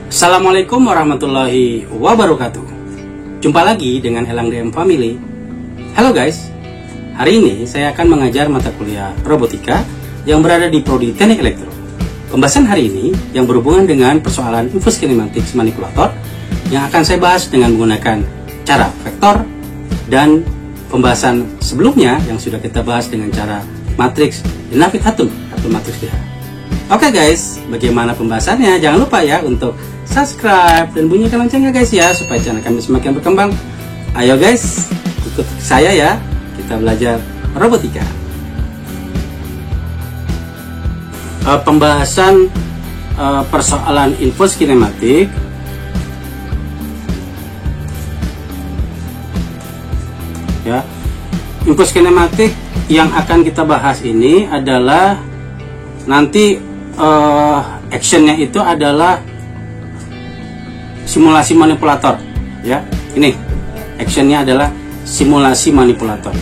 Assalamualaikum warahmatullahi wabarakatuh. Jumpa lagi dengan Elang DM Family. Halo guys, hari ini saya akan mengajar mata kuliah robotika yang berada di Prodi Teknik Elektro. Pembahasan hari ini yang berhubungan dengan persoalan infus kinematics manipulator yang akan saya bahas dengan menggunakan cara vektor, dan pembahasan sebelumnya yang sudah kita bahas dengan cara matriks Dinavit-Hutton atau matriks DH. Oke guys, bagaimana pembahasannya? Jangan lupa ya untuk subscribe dan bunyikan loncengnya guys ya, supaya channel kami semakin berkembang. Ayo guys, ikut saya ya, kita belajar robotika. Pembahasan persoalan infus kinematik ya. Infus kinematik yang akan kita bahas ini adalah nanti actionnya itu adalah simulasi manipulator ya. Ini actionnya adalah simulasi manipulator.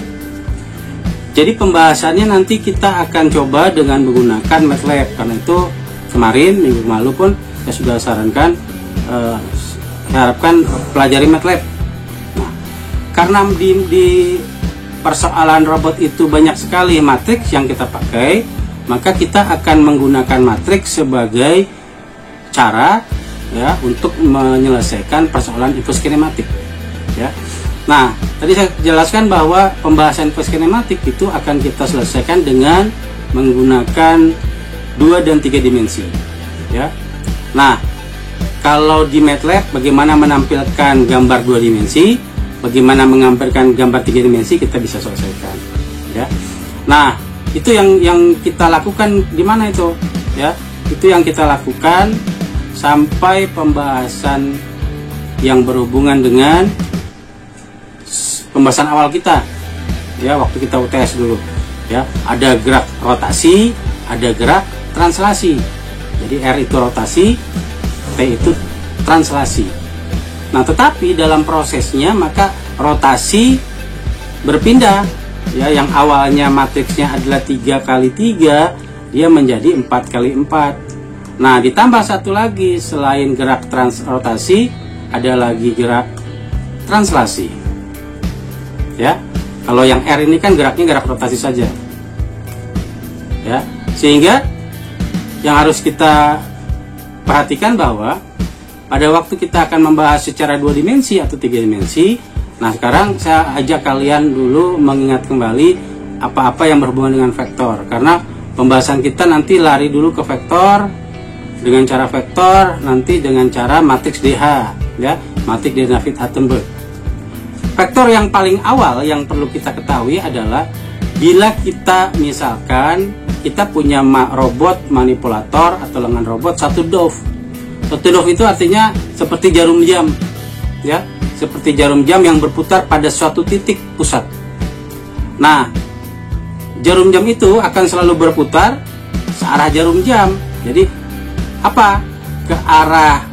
Jadi pembahasannya nanti kita akan coba dengan menggunakan MATLAB, karena itu kemarin minggu lalu pun saya sudah sarankan harapkan pelajari MATLAB. Nah, karena di persoalan robot itu banyak sekali matriks yang kita pakai, maka kita akan menggunakan matriks sebagai cara ya untuk menyelesaikan persoalan infus kinematik ya. Nah, tadi saya jelaskan bahwa pembahasan infus kinematik itu akan kita selesaikan dengan menggunakan 2 dan 3 dimensi ya. Nah, kalau di MATLAB bagaimana menampilkan gambar 2 dimensi, bagaimana mengambilkan gambar 3 dimensi, kita bisa selesaikan ya. Nah, itu yang kita lakukan di mana itu ya, itu yang kita lakukan sampai pembahasan yang berhubungan dengan pembahasan awal kita ya, waktu kita UTS dulu ya. Ada gerak rotasi, ada gerak translasi. Jadi R itu rotasi, T itu translasi. Nah, tetapi dalam prosesnya maka rotasi berpindah ya, yang awalnya matriksnya adalah 3x3, dia menjadi 4x4. Nah, ditambah satu lagi, selain gerak rotasi, ada lagi gerak translasi ya. Kalau yang R ini kan geraknya gerak rotasi saja ya, sehingga yang harus kita perhatikan bahwa pada waktu kita akan membahas secara 2 dimensi atau 3 dimensi. Nah, sekarang saya ajak kalian dulu mengingat kembali apa-apa yang berhubungan dengan vektor, karena pembahasan kita nanti lari dulu ke vektor dengan cara vektor, nanti dengan cara matriks DH ya, matriks Dinavit-Hutton. Vektor yang paling awal yang perlu kita ketahui adalah bila kita misalkan kita punya robot manipulator atau lengan robot 1 dove. 1 dove itu artinya seperti jarum jam ya, seperti jarum jam yang berputar pada suatu titik pusat. Nah, jarum jam itu akan selalu berputar searah jarum jam. Jadi apa? Ke arah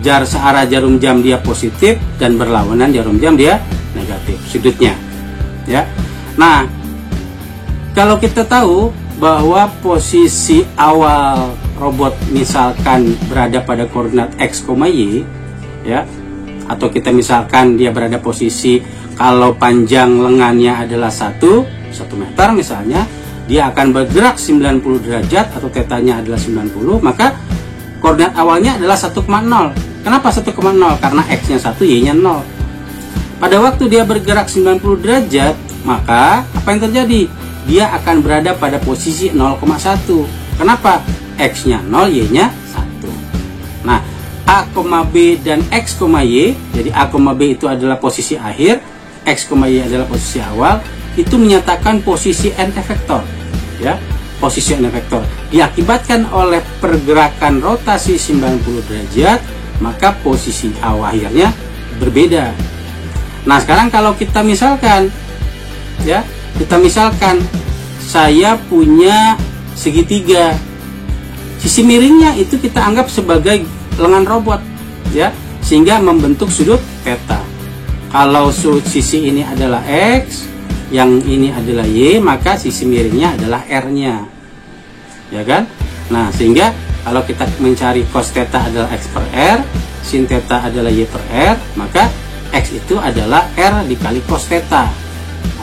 searah jarum jam dia positif, dan berlawanan jarum jam dia negatif sudutnya ya. Nah, kalau kita tahu bahwa posisi awal robot misalkan berada pada koordinat x, y ya, atau kita misalkan dia berada posisi kalau panjang lengannya adalah 1 meter misalnya, dia akan bergerak 90 derajat atau tetanya adalah 90, maka koordinat awalnya adalah 1,0. Kenapa 1,0? Karena x-nya 1, y-nya 0. Pada waktu dia bergerak 90 derajat, maka apa yang terjadi? Dia akan berada pada posisi 0,1. Kenapa? X-nya 0, y-nya 1. Nah, A, B dan X, Y, jadi A, B itu adalah posisi akhir, X, Y adalah posisi awal, itu menyatakan posisi n efektor ya. Posisi n efektor diakibatkan oleh pergerakan rotasi 90 derajat, maka posisi awal akhirnya berbeda. Nah, sekarang kalau kita misalkan ya, saya punya segitiga, sisi miringnya itu kita anggap sebagai lengan robot ya, sehingga membentuk sudut theta. Kalau sisi ini adalah X, yang ini adalah Y, maka sisi miringnya adalah R-nya ya kan. Nah, sehingga Kalau kita mencari cos theta adalah X per R, sin theta adalah Y per R, maka X itu adalah R dikali cos theta.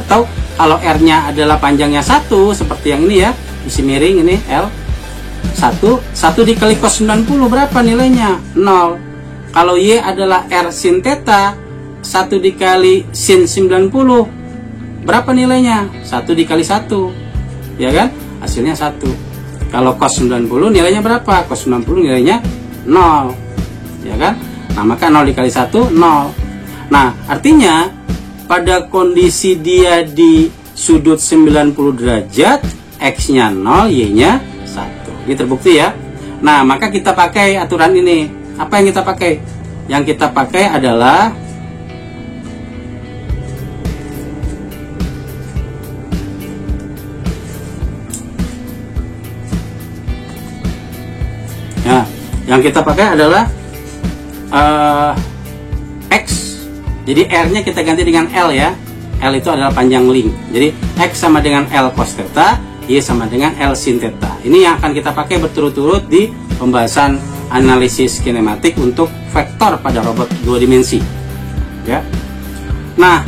Atau kalau R-nya adalah panjangnya 1, seperti yang ini ya, isi miring ini L, 1 dikali cos 90 berapa nilainya? 0. Kalau Y adalah R sin theta, 1 dikali sin 90 berapa nilainya? 1 dikali 1, ya kan? Hasilnya 1. Kalau cos 90 nilainya berapa? Cos 90 nilainya 0, ya kan? Nah, maka 0 dikali 1, 0. Nah, artinya pada kondisi dia di sudut 90 derajat, X-nya 0, Y-nya 1. Ini terbukti ya. Nah, maka kita pakai aturan ini. Apa yang kita pakai? Yang kita pakai adalah X. Jadi R-nya kita ganti dengan L ya. L itu adalah panjang link. Jadi X sama dengan L cos theta, Y sama dengan L sin theta. Ini yang akan kita pakai berturut-turut di pembahasan analisis kinematik untuk vektor pada robot 2 dimensi. Ya. Nah,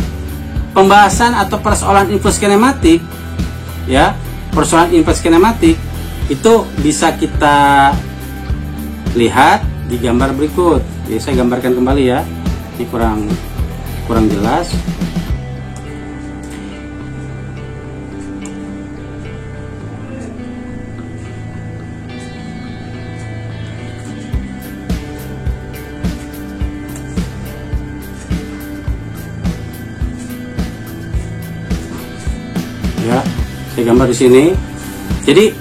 pembahasan atau persoalan inverse kinematik, ya, persoalan inverse kinematik itu bisa kita lihat di gambar berikut. Jadi saya gambarkan kembali ya. Ini kurang jelas. Ya, saya gambar di sini. Jadi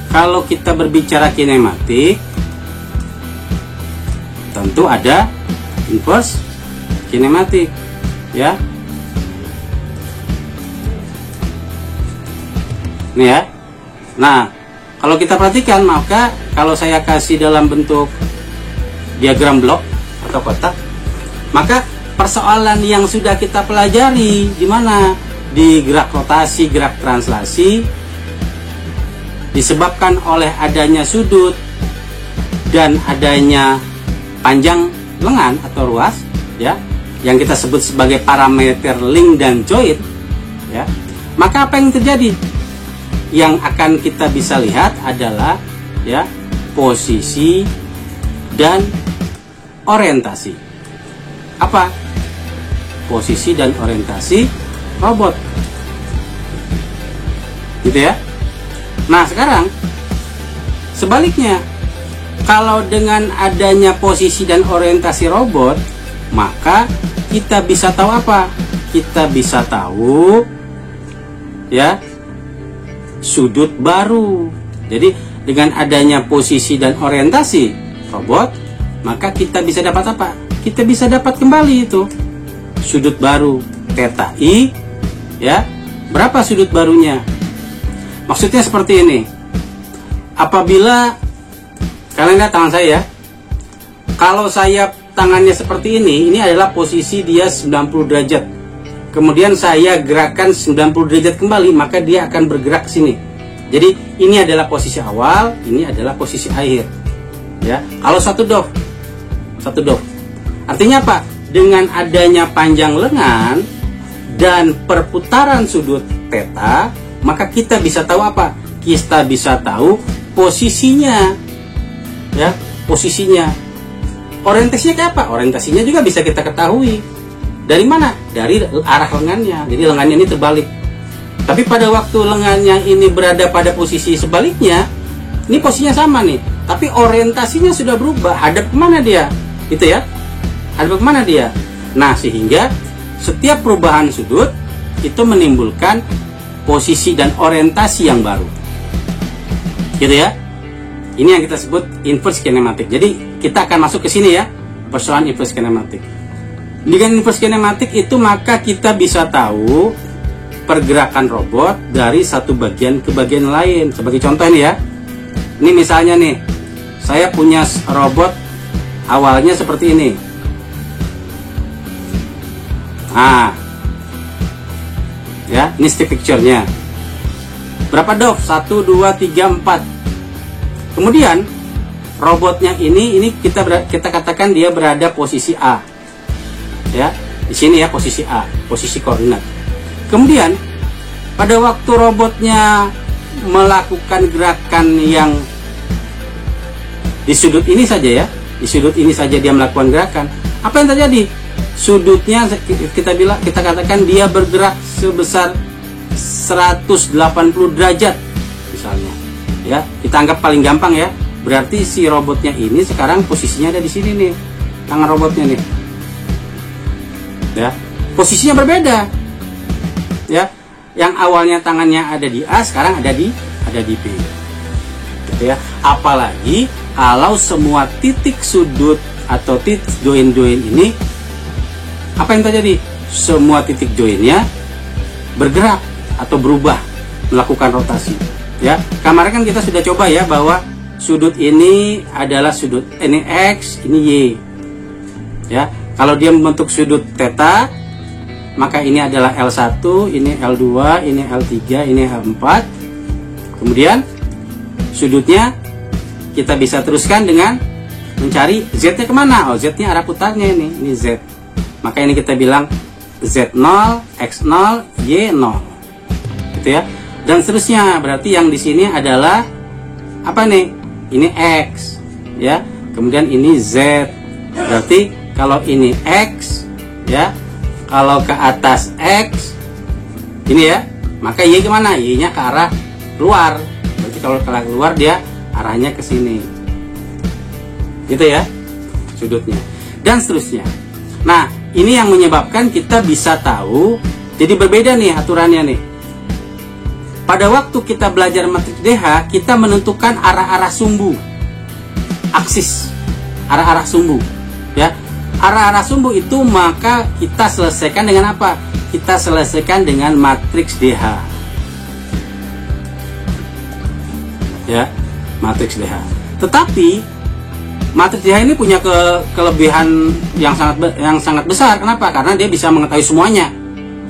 kalau kita berbicara kinematik, tentu ada inverse kinematik, ya. Ini ya. Nah, kalau kita perhatikan, maka kalau saya kasih dalam bentuk diagram blok atau kotak, maka persoalan yang sudah kita pelajari di mana di gerak rotasi, gerak translasi disebabkan oleh adanya sudut dan adanya panjang lengan atau ruas, ya, yang kita sebut sebagai parameter link dan joint, ya. Maka apa yang terjadi? Yang akan kita bisa lihat adalah, ya, posisi dan orientasi. Apa? Posisi dan orientasi robot, gitu ya. Nah, sekarang sebaliknya, kalau dengan adanya posisi dan orientasi robot, maka kita bisa tahu apa? Kita bisa tahu, ya, sudut baru. Jadi dengan adanya posisi dan orientasi robot, maka kita bisa dapat apa? Kita bisa dapat kembali itu sudut baru theta i, ya. Berapa sudut barunya? Maksudnya seperti ini. Apabila kalian lihat tangan saya, kalau saya tangannya seperti ini adalah posisi dia 90 derajat. Kemudian saya gerakan 90 derajat kembali, maka dia akan bergerak ke sini. Jadi ini adalah posisi awal, ini adalah posisi akhir. Ya, kalau satu doff. Artinya apa? Dengan adanya panjang lengan dan perputaran sudut theta, maka kita bisa tahu apa? Kita bisa tahu posisinya. Ya, posisinya. Orientasinya kayak apa? Orientasinya juga bisa kita ketahui. Dari mana? Dari arah lengannya. Jadi lengannya ini terbalik. Tapi pada waktu lengannya ini berada pada posisi sebaliknya, ini posisinya sama nih, tapi orientasinya sudah berubah. Hadap kemana dia? Gitu ya. Hadap kemana dia? Nah, sehingga setiap perubahan sudut itu menimbulkan posisi dan orientasi yang baru. Gitu ya. Ini yang kita sebut inverse kinematik. Jadi kita akan masuk ke sini ya, persoalan inverse kinematik. Dengan inverse kinematik itu maka kita bisa tahu pergerakan robot dari satu bagian ke bagian lain. Sebagai contoh ini ya. Ini misalnya nih, saya punya robot awalnya seperti ini. Nah, ya, ini stick picture-nya. Berapa doff? 1, 2, 3, 4. Kemudian robotnya ini kita katakan dia berada posisi A. Ya, di sini ya posisi A, posisi koordinat. Kemudian pada waktu robotnya melakukan gerakan yang di sudut ini saja ya, di sudut ini saja dia melakukan gerakan, apa yang terjadi? Sudutnya kita katakan dia bergerak sebesar 180 derajat misalnya. Ya, kita anggap paling gampang ya. Berarti si robotnya ini sekarang posisinya ada di sini nih. Tangan robotnya nih. Ya, posisinya berbeda. Ya, yang awalnya tangannya ada di A sekarang ada di B. Gitu ya. Apalagi kalau semua titik sudut atau titik join-join ini, apa yang terjadi? Semua titik joinnya bergerak atau berubah, melakukan rotasi. Ya, kemarin kan kita sudah coba ya bahwa sudut ini adalah sudut ini X, ini Y. Ya, kalau dia membentuk sudut theta, maka ini adalah L1, ini L2, ini L3, ini L4. Kemudian sudutnya kita bisa teruskan dengan mencari Z-nya kemana? Oh, Z-nya arah putarnya ini Z. Maka ini kita bilang Z0, X0, Y0. Gitu ya. Dan seterusnya, berarti yang di sini adalah apa nih? Ini X, ya. Kemudian ini Z. Berarti kalau ini X, ya. Kalau ke atas X, ini ya. Maka Y kemana? Y-nya ke arah keluar. Berarti kalau ke arah keluar dia arahnya ke sini. Gitu ya, sudutnya. Dan seterusnya. Nah, ini yang menyebabkan kita bisa tahu. Jadi berbeda nih aturannya nih. Pada waktu kita belajar matriks DH, kita menentukan arah-arah sumbu, aksis, arah-arah sumbu, ya. Arah-arah sumbu itu maka kita selesaikan dengan apa? Kita selesaikan dengan matriks DH, ya, matriks DH. Tetapi matriks DH ini punya kelebihan yang sangat besar. Kenapa? Karena dia bisa mengetahui semuanya.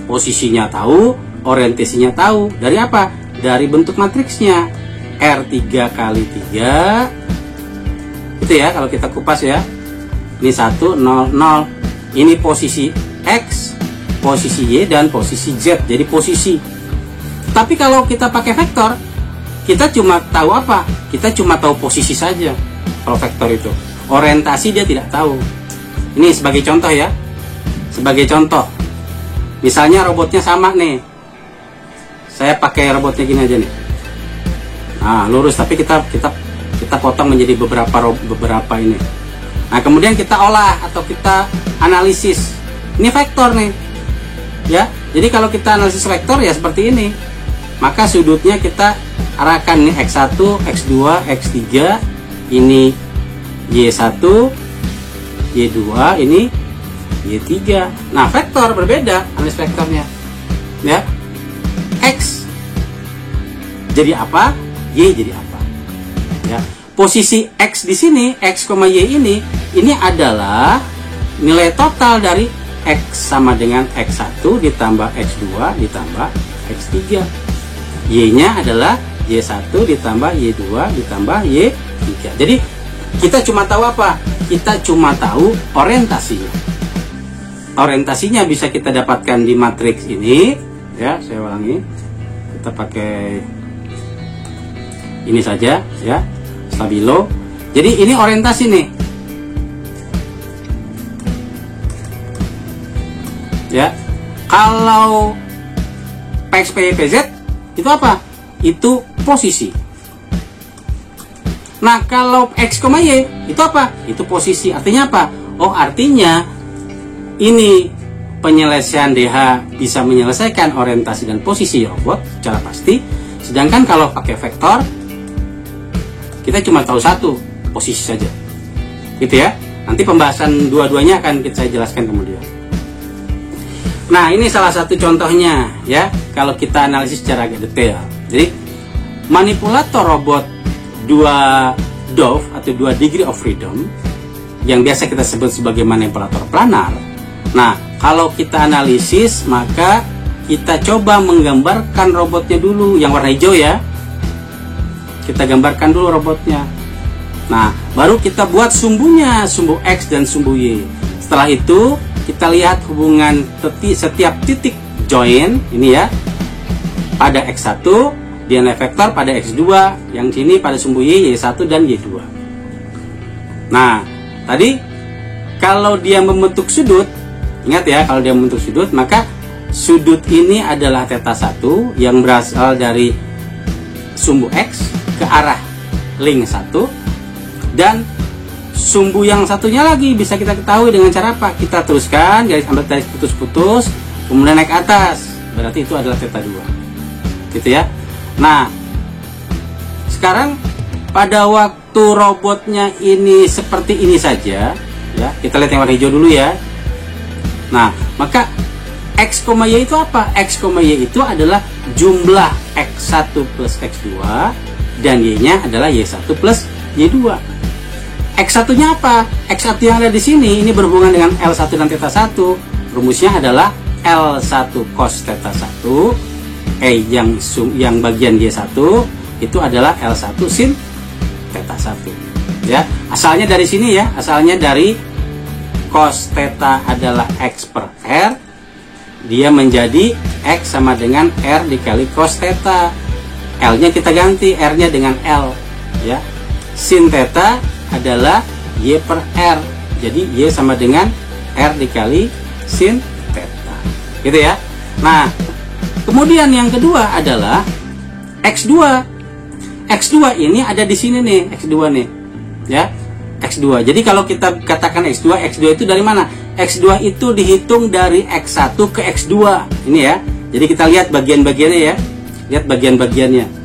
Posisinya tahu, orientasinya tahu. Dari apa? Dari bentuk matriksnya. R3 kali 3. Itu ya kalau kita kupas ya. Ini 1, 0, 0. Ini posisi X, posisi Y, dan posisi Z. Jadi posisi. Tapi kalau kita pakai vektor, kita cuma tahu apa? Kita cuma tahu posisi saja. Kalau vektor itu. Orientasi dia tidak tahu. Ini sebagai contoh ya. Sebagai contoh. Misalnya robotnya sama nih. Saya pakai robotnya gini aja nih. Nah, lurus tapi kita potong menjadi beberapa ini. Nah, kemudian kita olah atau kita analisis. Ini vektor nih. Ya. Jadi kalau kita analisis vektor ya seperti ini. Maka sudutnya kita arahkan nih X1, X2, X3, ini Y1, Y2, ini Y3. Nah, vektor berbeda analisis vektornya. Ya. X jadi apa? Y jadi apa? Ya. Posisi X di sini, X, Y ini adalah nilai total dari X sama dengan X1 ditambah X2 ditambah X3. Y-nya adalah Y1 ditambah Y2 ditambah Y3. Jadi kita cuma tahu apa? Kita cuma tahu orientasinya. Orientasinya bisa kita dapatkan di matriks ini. Ya, saya ulangi. Kita pakai ini saja ya, stabilo. Jadi ini orientasi nih. Ya. Kalau PX, PY, PZ itu apa? Itu posisi. Nah, kalau X, Y itu apa? Itu posisi. Artinya apa? Oh, artinya ini penyelesaian DH bisa menyelesaikan orientasi dan posisi robot secara pasti. Sedangkan kalau pakai vektor, kita cuma tahu satu, posisi saja. Gitu ya. Nanti pembahasan dua-duanya akan saya jelaskan kemudian. Nah, ini salah satu contohnya ya, kalau kita analisis secara agak detail. Jadi, manipulator robot 2 DOF atau 2 degree of freedom yang biasa kita sebut sebagai manipulator planar. Nah, kalau kita analisis, maka kita coba menggambarkan robotnya dulu yang warna hijau ya. Kita gambarkan dulu robotnya. Nah, baru kita buat sumbunya, sumbu X dan sumbu Y. Setelah itu, kita lihat hubungan setiap titik join, ini ya, pada X1, dia nilai vektor pada X2, yang sini pada sumbu Y, Y1 dan Y2. Nah, tadi, kalau dia membentuk sudut, ingat ya, kalau dia membentuk sudut, maka sudut ini adalah theta 1 yang berasal dari sumbu X ke arah link 1, dan sumbu yang satunya lagi bisa kita ketahui dengan cara apa? Kita teruskan, ambil garis putus-putus, kemudian naik atas, berarti itu adalah theta 2, gitu ya. Nah, sekarang pada waktu robotnya ini seperti ini saja, ya, kita lihat yang warna hijau dulu ya. Nah, maka X, Y itu apa? X, Y itu adalah jumlah X1 plus X2, dan Y-nya adalah Y1 plus Y2. X1-nya apa? X1 yang ada di sini, ini berhubungan dengan L1 dan theta 1. Rumusnya adalah L1 cos theta 1, yang bagian Y1 itu adalah L1 sin theta 1. Ya, asalnya dari sini ya, asalnya dari cos theta adalah X per R, dia menjadi X sama dengan R dikali cos theta. L-nya kita ganti, R-nya dengan L, ya. Sin theta adalah Y per R, jadi Y sama dengan R dikali sin theta, gitu ya. Nah, kemudian yang kedua adalah X2. X2 ini ada di sini nih, X2 nih, ya, X2. Jadi kalau kita katakan X2 itu dari mana? X2 itu dihitung dari X1 ke X2, ini ya. Jadi kita lihat bagian-bagiannya ya, lihat bagian-bagiannya.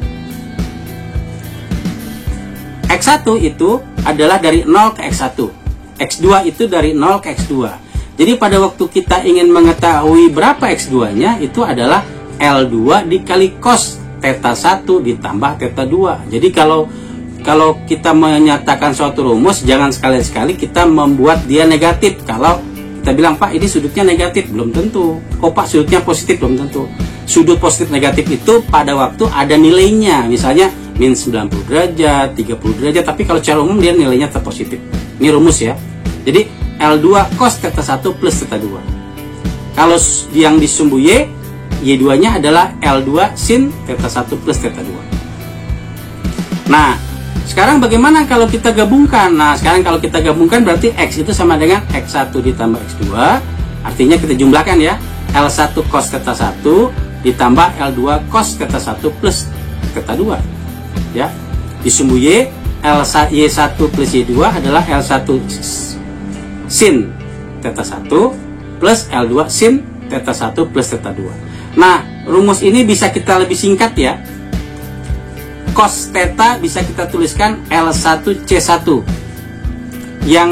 X1 itu adalah dari 0 ke X1, X2 itu dari 0 ke X2. Jadi pada waktu kita ingin mengetahui berapa X2-nya, itu adalah L2 dikali cos theta 1 ditambah theta 2. Jadi kalau kita menyatakan suatu rumus, jangan sekali-sekali kita membuat dia negatif. Kalau kita bilang, Pak, ini sudutnya negatif, belum tentu. Oh, Pak, sudutnya positif, belum tentu. Sudut positif negatif itu pada waktu ada nilainya, misalnya min 90 derajat, 30 derajat, tapi kalau secara umum dia nilainya tetap positif. Ini rumus ya. Jadi L2 cos theta 1 plus theta 2. Kalau yang di sumbu Y, Y2-nya adalah L2 sin theta 1 plus theta 2. Nah, sekarang bagaimana kalau kita gabungkan? Nah, sekarang kalau kita gabungkan berarti X itu sama dengan X1 ditambah X2. Artinya kita jumlahkan ya. L1 cos theta 1 ditambah L2 cos theta 1 plus theta 2. Ya. Di sumbu Y, Y1 plus Y2 adalah L1 sin theta 1 plus L2 sin theta 1 plus theta 2. Nah, rumus ini bisa kita lebih singkat ya. Cos theta bisa kita tuliskan L1C1. Yang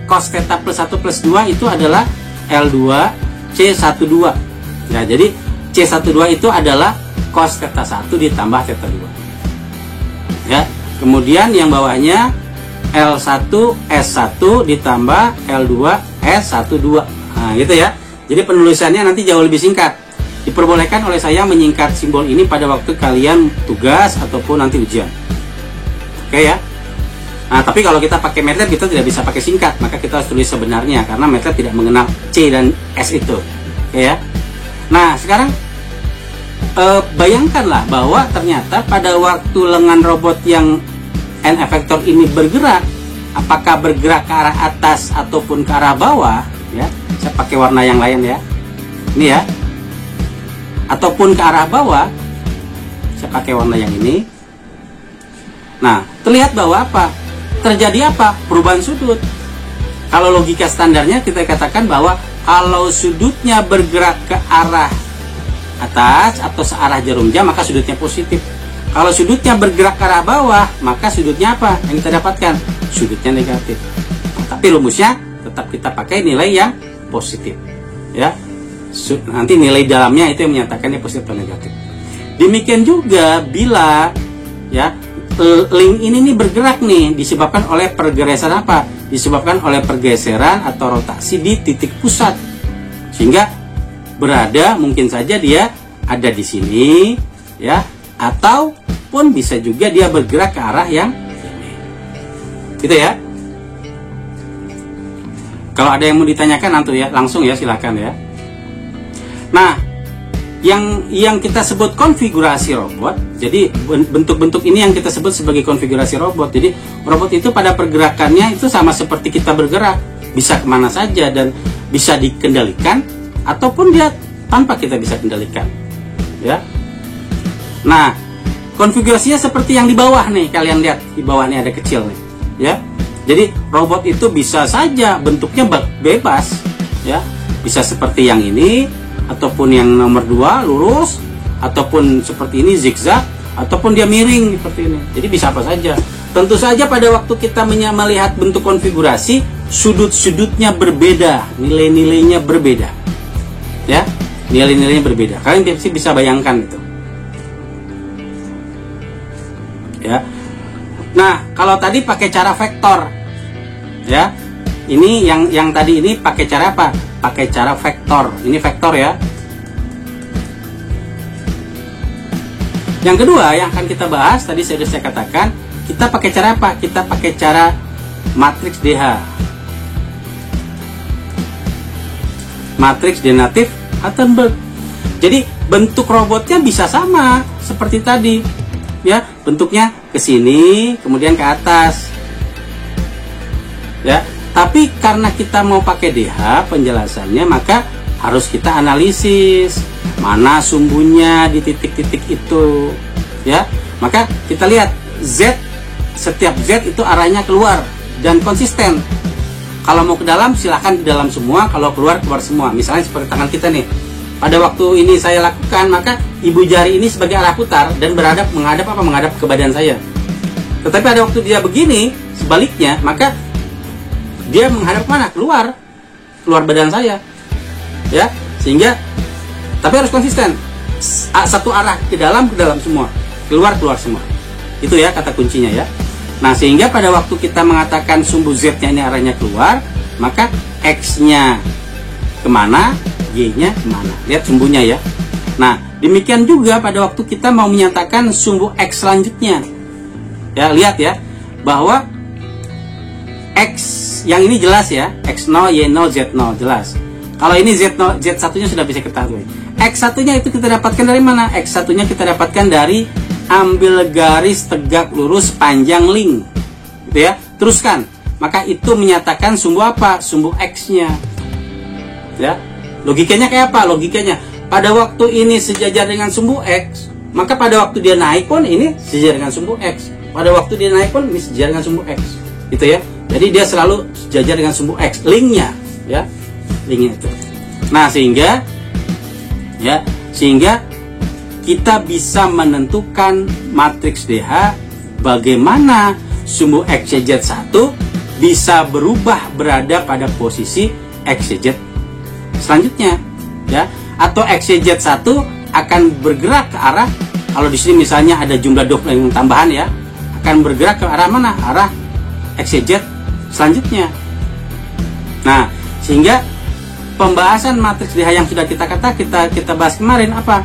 cos theta plus 1 plus 2 itu adalah L2C12. Nah, jadi C12 itu adalah cos theta 1 ditambah theta 2. Ya. Kemudian yang bawahnya L1S1 ditambah L2S12. Nah, gitu ya. Jadi penulisannya nanti jauh lebih singkat. Diperbolehkan oleh saya menyingkat simbol ini pada waktu kalian tugas ataupun nanti ujian. Oke ya. Nah, tapi kalau kita pakai MATLAB kita tidak bisa pakai singkat, maka kita harus tulis sebenarnya karena MATLAB tidak mengenal C dan S itu. Oke ya. Nah, sekarang bayangkanlah bahwa ternyata pada waktu lengan robot yang N efektor ini bergerak, apakah bergerak ke arah atas ataupun ke arah bawah, ya. Saya pakai warna yang lain ya. Ini ya. Ataupun ke arah bawah, saya pakai warna yang ini. Nah, terlihat bahwa apa? Terjadi apa? Perubahan sudut. Kalau logika standarnya kita katakan bahwa kalau sudutnya bergerak ke arah atas atau searah jarum jam, maka sudutnya positif. Kalau sudutnya bergerak ke arah bawah, maka sudutnya apa? Yang kita dapatkan sudutnya negatif. Tapi rumusnya tetap kita pakai nilai yang positif. Ya. Nanti nilai dalamnya itu yang menyatakannya positif atau negatif. Demikian juga bila ya link ini nih bergerak nih disebabkan oleh pergeseran apa? Disebabkan oleh pergeseran atau rotasi di titik pusat. Sehingga berada mungkin saja dia ada di sini ya, ataupun bisa juga dia bergerak ke arah yang ini. gitu ya. Kalau ada yang mau ditanyakan nanti ya, langsung ya, silakan ya. Nah, yang kita sebut konfigurasi robot, jadi bentuk-bentuk ini yang kita sebut sebagai konfigurasi robot. Jadi robot itu pada pergerakannya itu sama seperti kita bergerak, bisa kemana saja dan bisa dikendalikan, ataupun dia tanpa kita bisa kendalikan, ya. Nah, konfigurasinya seperti yang di bawah nih, kalian lihat di bawah nih ada kecil nih, ya. Jadi robot itu bisa saja bentuknya bebas, ya, bisa seperti yang ini, ataupun yang nomor 2 lurus, ataupun seperti ini zigzag, ataupun dia miring seperti ini. Jadi bisa apa saja. Tentu saja pada waktu kita melihat bentuk konfigurasi, sudut-sudutnya berbeda, nilai-nilainya berbeda, ya, nilai-nilainya berbeda. Kalian bisa bayangkan itu, ya. Nah, kalau tadi pakai cara vektor, ya, ini yang tadi ini pakai cara apa? Pakai cara vektor. Ini vektor ya. Yang kedua yang akan kita bahas, tadi sudah saya katakan, kita pakai cara apa? Kita pakai cara matriks DH. Matriks denatif Hartenberg. Jadi bentuk robotnya bisa sama seperti tadi, ya, bentuknya ke sini, kemudian ke atas, ya. Tapi karena kita mau pakai DH penjelasannya, maka harus kita analisis mana sumbunya di titik-titik itu, ya. Maka kita lihat Z, setiap Z itu arahnya keluar dan konsisten. Kalau mau ke dalam silahkan di dalam semua, kalau keluar semua. Misalnya seperti tangan kita nih. Pada waktu ini saya lakukan, maka ibu jari ini sebagai arah putar dan menghadap ke badan saya. Tetapi pada waktu dia begini, sebaliknya, maka dia menghadap mana? Keluar badan saya, ya. Sehingga, tapi harus konsisten. Satu arah ke dalam semua, keluar semua. Itu ya kata kuncinya ya. Nah, sehingga pada waktu kita mengatakan sumbu Z-nya ini arahnya keluar, maka X-nya kemana, Y-nya kemana. Lihat sumbunya ya. Nah, demikian juga pada waktu kita mau menyatakan sumbu X selanjutnya. Ya, lihat ya, bahwa X yang ini jelas ya, X0, Y0, Z0 jelas. Kalau ini Z0, Z1-nya sudah bisa ketahui. X1-nya itu kita dapatkan dari mana? X1-nya kita dapatkan dari ambil garis tegak lurus panjang link, gitu ya. Teruskan, maka itu menyatakan sumbu apa? Sumbu X-nya, ya. Logikanya kayak apa? Logikanya pada waktu ini sejajar dengan sumbu X, maka pada waktu dia naik pun ini sejajar dengan sumbu X. Pada waktu dia naik pun ini sejajar dengan sumbu X, gitu ya. Jadi dia selalu sejajar dengan sumbu X, linknya, ya, linknya itu. Nah, sehingga kita bisa menentukan matriks DH bagaimana sumbu XYZ1 bisa berubah berada pada posisi XYZ selanjutnya, ya, atau XYZ1 akan bergerak ke arah, kalau di sini misalnya ada jumlah doubling tambahan ya, akan bergerak ke arah mana? Arah XYZ selanjutnya. Nah, sehingga pembahasan matriks DH yang sudah kita bahas kemarin apa?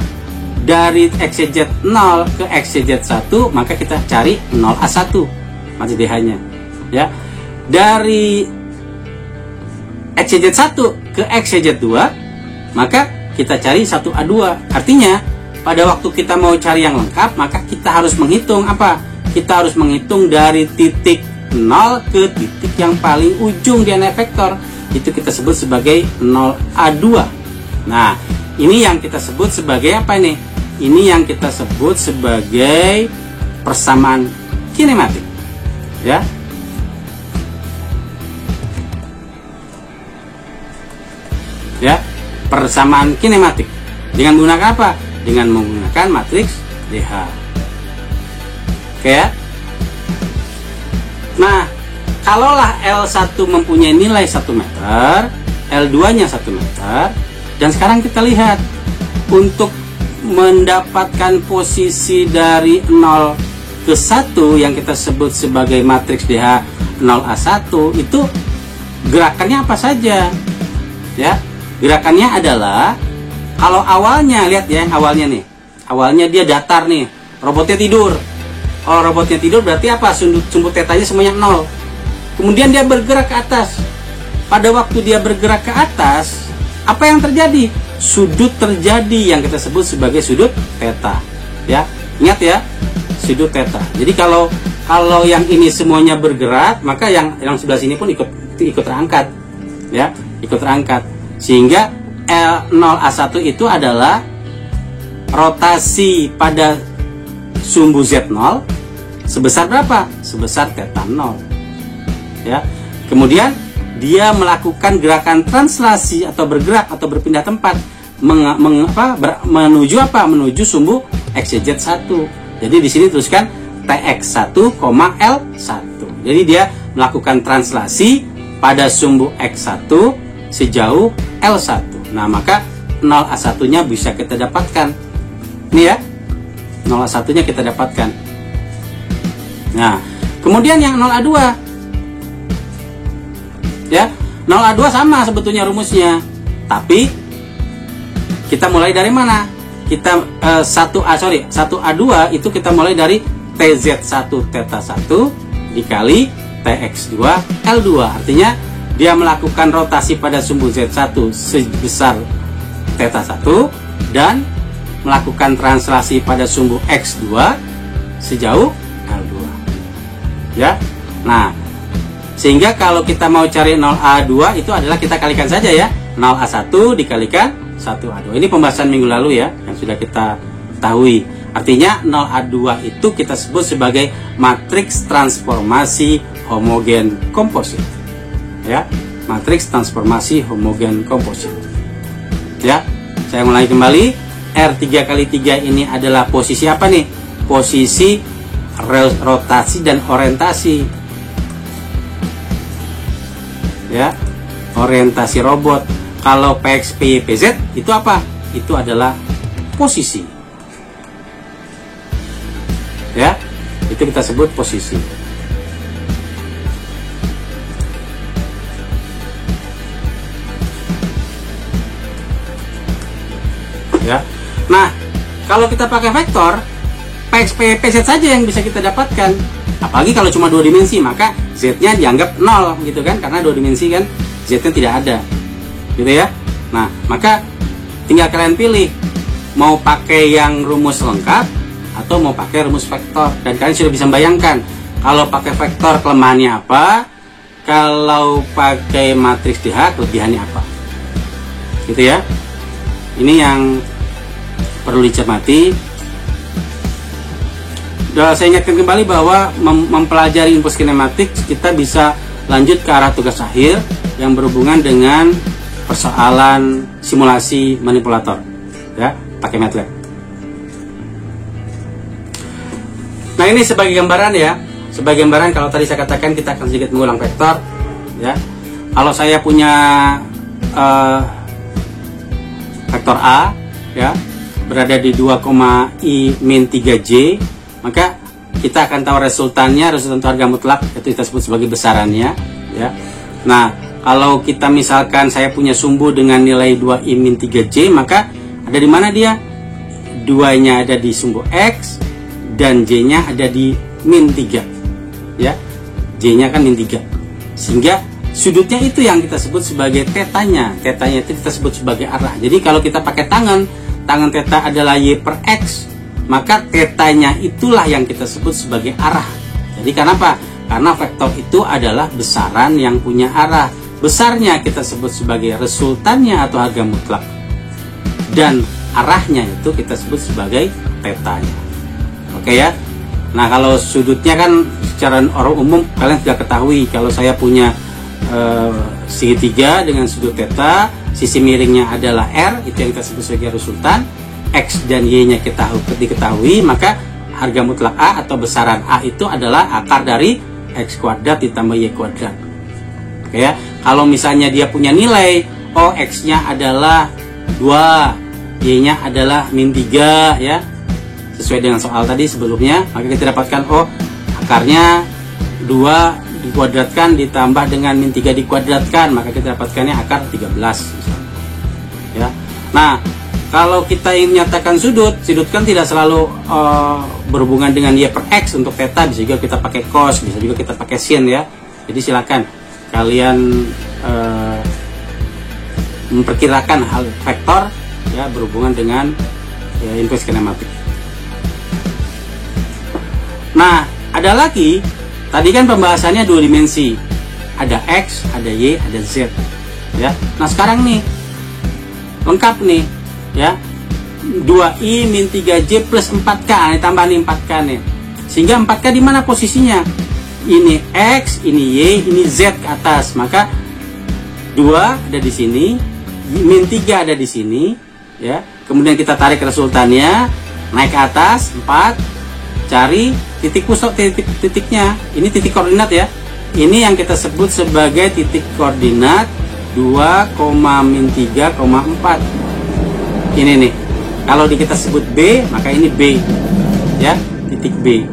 Dari XYZ0 ke XYZ1, maka kita cari 0A1 matriks DH-nya, ya. Dari XYZ1 ke XYZ2, maka kita cari 1A2. Artinya, pada waktu kita mau cari yang lengkap, maka kita harus menghitung apa? Kita harus menghitung dari titik 0 ke titik yang paling ujung di nilai vektor. Itu kita sebut sebagai 0A2. Nah, ini yang kita sebut sebagai apa ini? Ini yang kita sebut sebagai persamaan kinematik, ya. Ya, persamaan kinematik dengan menggunakan apa? Dengan menggunakan matriks DH. Oke ya. Nah, kalaulah L1 mempunyai nilai 1 meter, L2-nya 1 meter, dan sekarang kita lihat untuk mendapatkan posisi dari 0 ke 1 yang kita sebut sebagai matriks DH 0A1 itu gerakannya apa saja, ya. Gerakannya adalah, kalau awalnya, lihat ya, awalnya dia datar nih, robotnya tidur. Kalau robotnya tidur berarti apa? Sumbu tetanya semuanya 0, kemudian dia bergerak ke atas. Pada waktu dia bergerak ke atas, apa yang terjadi? Sudut terjadi yang kita sebut sebagai sudut theta. Ya, ingat ya, sudut theta. Jadi kalau yang ini semuanya bergerak, maka yang sebelah sini pun ikut terangkat. Ya, ikut terangkat. Sehingga L0A1 itu adalah rotasi pada sumbu Z0 sebesar berapa? Sebesar theta 0. Ya. Kemudian dia melakukan gerakan translasi atau bergerak atau berpindah tempat menuju apa? Menuju sumbu XYZ1. Jadi di sini tuliskan TX1, L1. Jadi dia melakukan translasi pada sumbu X1 sejauh L1. Nah, maka 0A1-nya bisa kita dapatkan. Ini ya. 0A1-nya kita dapatkan. Nah, kemudian yang 0A2. Ya, 0A2 sama sebetulnya rumusnya. Tapi kita mulai dari mana? Kita 1A2 itu kita mulai dari TZ1 theta 1 dikali TX2 L2. Artinya dia melakukan rotasi pada sumbu Z1 sebesar theta 1 dan melakukan translasi pada sumbu X2 sejauh L2. Ya. Nah, sehingga kalau kita mau cari 0A2 itu adalah kita kalikan saja ya. 0A1 dikalikan 1A2. Ini pembahasan minggu lalu ya, yang sudah kita ketahui. Artinya 0A2 itu kita sebut sebagai matriks transformasi homogen komposit. Ya, matriks transformasi homogen komposit. Ya, saya mulai kembali. R3 kali 3 ini adalah posisi apa nih? Posisi rotasi dan orientasi. Ya, orientasi robot. Kalau PX, PY, PZ itu apa? Itu adalah posisi. Ya, itu kita sebut posisi. Ya. Nah, kalau kita pakai vektor, PX, PY, PZ saja yang bisa kita dapatkan. Apalagi kalau cuma 2 dimensi, maka Z-nya dianggap 0 gitu kan, karena 2 dimensi kan Z-nya tidak ada. Gitu ya. Nah, maka tinggal kalian pilih mau pakai yang rumus lengkap atau mau pakai rumus vektor, dan kalian sudah bisa membayangkan kalau pakai vektor kelemahannya apa, kalau pakai matriks DH kelebihannya apa. Gitu ya. Ini yang perlu dicermati. Saya ingatkan kembali bahwa mempelajari input kinematik kita bisa lanjut ke arah tugas akhir yang berhubungan dengan persoalan simulasi manipulator ya, pakai MATLAB. Nah, ini sebagai gambaran ya. Sebagai gambaran, kalau tadi saya katakan kita akan sedikit mengulang vektor ya. Kalau saya punya vektor A ya, berada di 2,I-3J, maka kita akan tahu resultan harga mutlak, itu kita sebut sebagai besarannya ya. Nah, kalau kita misalkan saya punya sumbu dengan nilai 2I-3J, maka ada di mana dia? 2-nya ada di sumbu X dan J-nya ada di -3 ya. J-nya kan -3. Sehingga sudutnya itu yang kita sebut sebagai tetanya. Tetanya itu kita sebut sebagai arah. Jadi kalau kita pakai tangan theta adalah Y per X, maka tetanya itulah yang kita sebut sebagai arah. Jadi kenapa? Karena vektor itu adalah besaran yang punya arah. Besarnya kita sebut sebagai resultannya atau harga mutlak, dan arahnya itu kita sebut sebagai tetanya. Oke ya. Nah, kalau sudutnya kan secara orang umum kalian sudah ketahui. Kalau saya punya segitiga dengan sudut theta, sisi miringnya adalah R, itu yang kita sebut sebagai resultan. X dan Y-nya kita diketahui, maka harga mutlak A atau besaran A itu adalah akar dari X kuadrat ditambah Y kuadrat. Oke ya. Kalau misalnya dia punya nilai, oh X-nya adalah 2, Y-nya adalah -3 ya, sesuai dengan soal tadi sebelumnya, maka kita dapatkan oh akarnya 2 dikuadratkan ditambah dengan -3 dikuadratkan, maka kita dapatkannya akar 13 misalnya. Ya. Nah, kalau kita ingin menyatakan sudut kan tidak selalu berhubungan dengan Y per X untuk theta, bisa juga kita pakai cos, bisa juga kita pakai sin ya. Jadi silakan kalian memperkirakan hal vektor ya berhubungan dengan inverse kinematik. Nah, ada lagi, tadi kan pembahasannya 2 dimensi, ada X, ada Y, ada Z ya. Nah sekarang nih lengkap nih ya, 2i min 3j plus 4k, ini tambah nih 4k nih, sehingga 4k di mana posisinya? Ini X, ini Y, ini Z ke atas, maka 2 ada di sini, min 3 ada di sini ya. Kemudian kita tarik resultannya, naik ke atas 4, cari titik pusat, titiknya ini titik koordinat ya. Ini yang kita sebut sebagai titik koordinat 2, min 3, 4. Ini nih, kalau kita sebut B, maka ini B ya, titik B.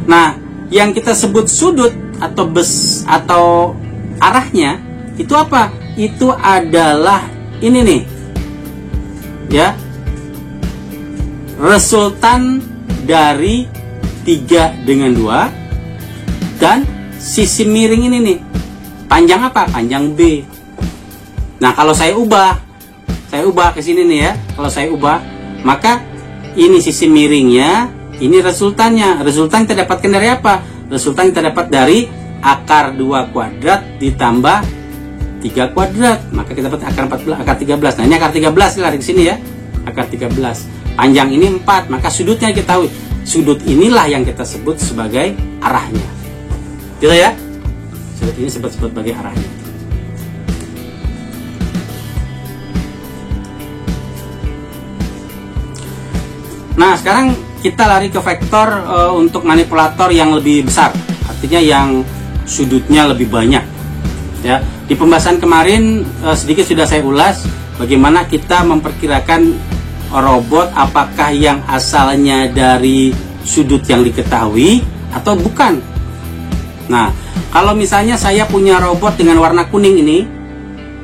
Nah, yang kita sebut sudut atau arahnya itu apa? Itu adalah ini nih ya, resultan dari 3 dengan 2 dan sisi miring ini nih, panjang apa? Panjang B. Nah kalau saya ubah ke sini nih ya, kalau saya ubah, maka ini sisi miringnya, ini resultannya. Resultan kita dapatkan dari apa? Resultan kita dapat dari akar 2 kuadrat ditambah 3 kuadrat, maka kita dapat akar 14, akar 13. Nah ini akar 13, lari ke sini ya, akar 13. Panjang ini 4, maka sudutnya kita tahu. Sudut inilah yang kita sebut sebagai arahnya. Gitu ya? Sudut ini sebut sebagai arahnya. Nah, sekarang kita lari ke vektor untuk manipulator yang lebih besar. Artinya yang sudutnya lebih banyak. Ya, di pembahasan kemarin sedikit sudah saya ulas bagaimana kita memperkirakan robot, apakah yang asalnya dari sudut yang diketahui atau bukan. Nah, kalau misalnya saya punya robot dengan warna kuning ini,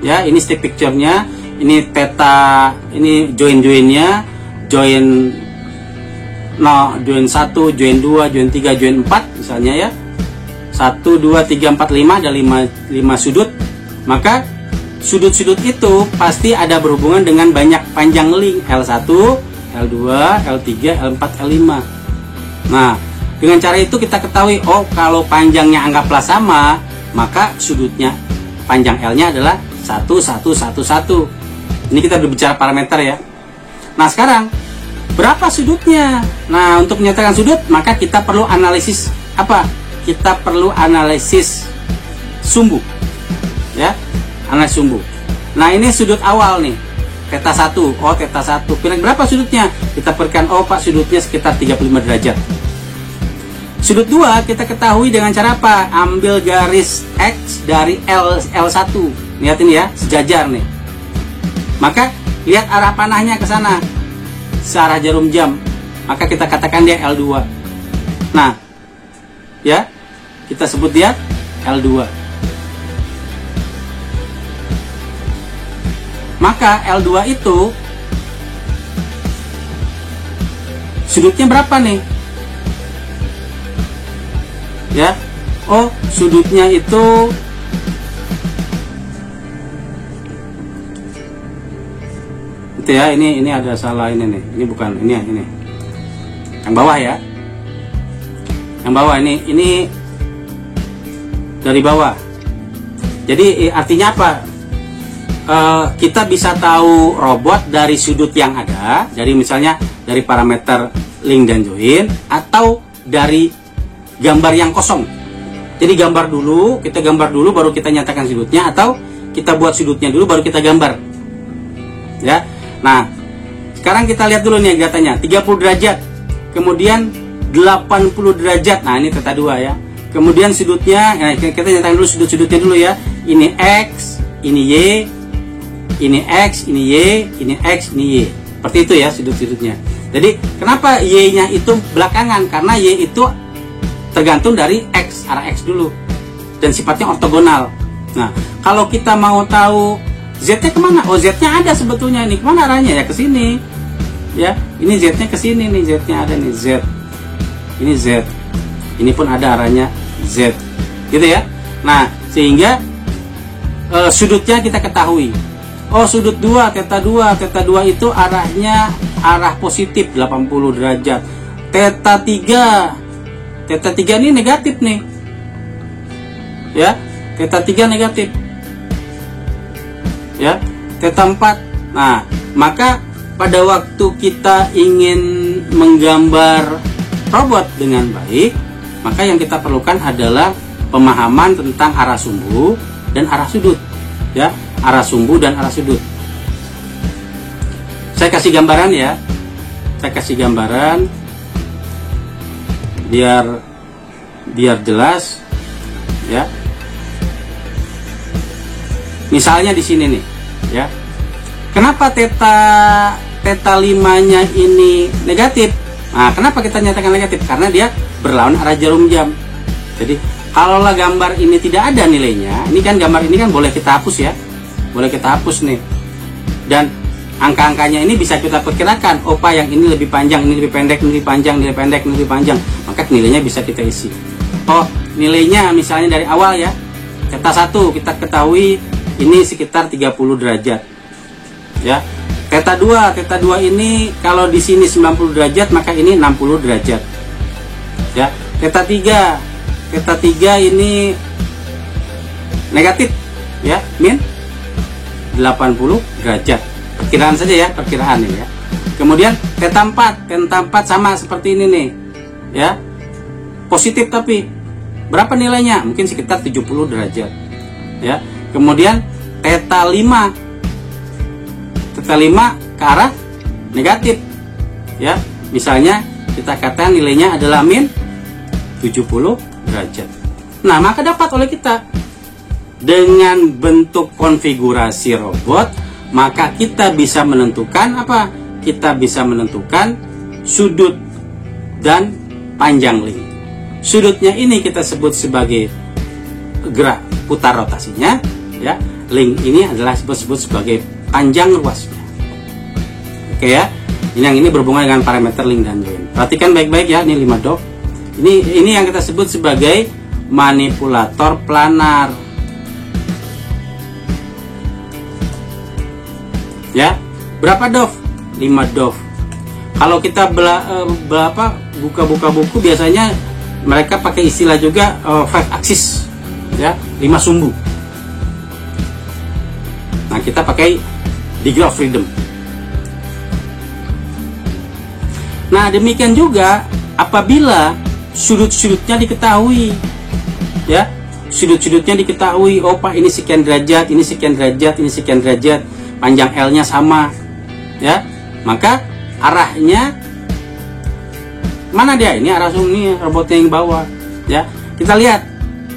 ya, ini stick picture-nya, ini theta, ini join-joinnya, join 1, join 2, join 3, join 4 misalnya ya. 1, 2, 3, 4, 5, ada 5 sudut. Maka sudut-sudut itu pasti ada berhubungan dengan banyak panjang link L1, L2, L3, L4, L5. Nah, dengan cara itu kita ketahui, oh kalau panjangnya anggaplah sama, maka sudutnya panjang L-nya adalah 1, 1, 1, 1. Ini kita berbicara parameter ya. Nah, sekarang berapa sudutnya? Nah, untuk menyatakan sudut, maka kita perlu analisis apa? Kita perlu analisis sumbu. Ya, analisis sumbu. Nah, ini sudut awal nih. Theta 1. Oh, theta 1. Pilih berapa sudutnya? Kita berikan, oh Pak, sudutnya sekitar 35 derajat. Sudut 2 kita ketahui dengan cara apa? Ambil garis X dari L1. Lihat ini ya, sejajar nih. Maka lihat arah panahnya ke sana, searah jarum jam. Maka kita katakan dia L2. Nah, ya, kita sebut dia L2. Maka L2 itu sudutnya berapa nih? Ya, oh sudutnya itu ya, ini ada salah ini nih, ini bukan ini yang bawah ya, yang bawah ini dari bawah. Jadi artinya apa? Kita bisa tahu robot dari sudut yang ada, dari misalnya dari parameter link dan join, atau dari gambar yang kosong. Jadi gambar dulu, kita gambar dulu baru kita nyatakan sudutnya, atau kita buat sudutnya dulu baru kita gambar. Ya. Nah, sekarang kita lihat dulu nih datanya, 30 derajat. Kemudian 80 derajat. Nah, ini theta 2 ya. Kemudian sudutnya, nah, kita nyatakan dulu sudut-sudutnya dulu ya. Ini X, ini Y, ini X, ini Y, ini X, ini Y. Seperti itu ya sudut-sudutnya. Jadi, kenapa Y-nya itu belakangan? Karena Y itu tergantung dari X, arah X dulu. Dan sifatnya ortogonal. Nah, kalau kita mau tahu Z-nya kemana? Oh, Z-nya ada sebetulnya nih. Kemana arahnya? Ya ke sini. Ya, ini Z-nya ke sini nih. Z-nya ada nih, Z. Ini Z. Ini pun ada arahnya Z. Gitu ya. Nah, Sehingga sudutnya kita ketahui. Oh, sudut 2, theta 2 itu arahnya arah positif 80 derajat. Theta 3 ini negatif nih. Ya, theta 3 negatif. Ya, theta 4. Nah, maka pada waktu kita ingin menggambar robot dengan baik, maka yang kita perlukan adalah pemahaman tentang arah sumbu dan arah sudut. Ya, arah sumbu dan arah sudut. Saya kasih gambaran ya. Saya kasih gambaran biar jelas ya. Misalnya di sini nih, ya. Kenapa theta 5-nya ini negatif? Nah, kenapa kita nyatakan negatif? Karena dia berlawan arah jarum jam. Jadi, kalaulah gambar ini tidak ada nilainya, ini kan gambar ini kan boleh kita hapus ya. Boleh kita hapus nih. Dan angka-angkanya ini bisa kita perkirakan. Oh, Pak, yang ini lebih panjang, ini lebih pendek, ini lebih panjang, ini lebih pendek, ini lebih panjang. Maka nilainya bisa kita isi. Oh, nilainya misalnya dari awal ya. Theta 1 kita ketahui ini sekitar 30 derajat. Ya. Theta 2 ini kalau di sini 90 derajat, maka ini 60 derajat. Ya. Theta 3 ini negatif ya, min 80 derajat. Perkiraan saja ya, perkiraan ini ya. Kemudian theta 4 sama seperti ini nih. Ya. Positif tapi berapa nilainya? Mungkin sekitar 70 derajat. Ya. Kemudian theta 5 ke arah negatif. Ya. Misalnya kita katakan nilainya adalah min 70 derajat. Nah, maka dapat oleh kita dengan bentuk konfigurasi robot, maka kita bisa menentukan apa? Kita bisa menentukan sudut dan panjang link. Sudutnya ini kita sebut sebagai gerak putar rotasinya, ya. Link ini adalah disebut sebagai panjang ruasnya. Oke ya. Yang ini berhubungan dengan parameter link dan join. Perhatikan baik-baik ya, ini 5 dot. Ini yang kita sebut sebagai manipulator planar. Ya, berapa DOF? 5 DOF. Kalau kita buka buku biasanya mereka pakai istilah juga 5 axis, ya, 5 sumbu. Nah, kita pakai degree of freedom. Nah, demikian juga apabila sudut-sudutnya diketahui, ya, sudut-sudutnya diketahui. Oh, Pak, ini sekian derajat, ini sekian derajat, ini sekian derajat, panjang L-nya sama, ya, maka arahnya mana dia? Ini arah sumbu, ini robotnya yang bawah, ya. Kita lihat